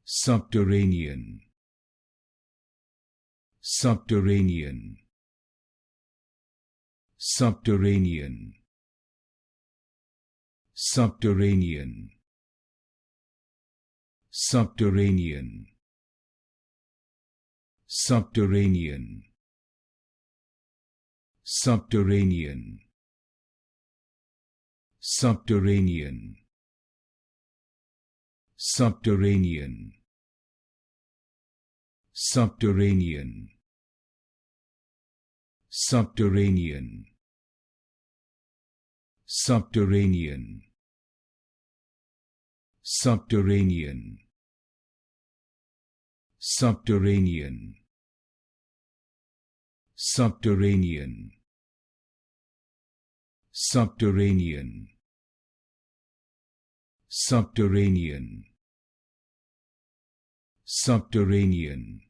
Subterranean, subterranean, subterranean, subterranean, subterranean, subterranean, subterranean, subterranean, subterranean, subterranean, subterranean, subterranean, subterranean, subterranean, subterranean, subterranean, subterranean, subterranean,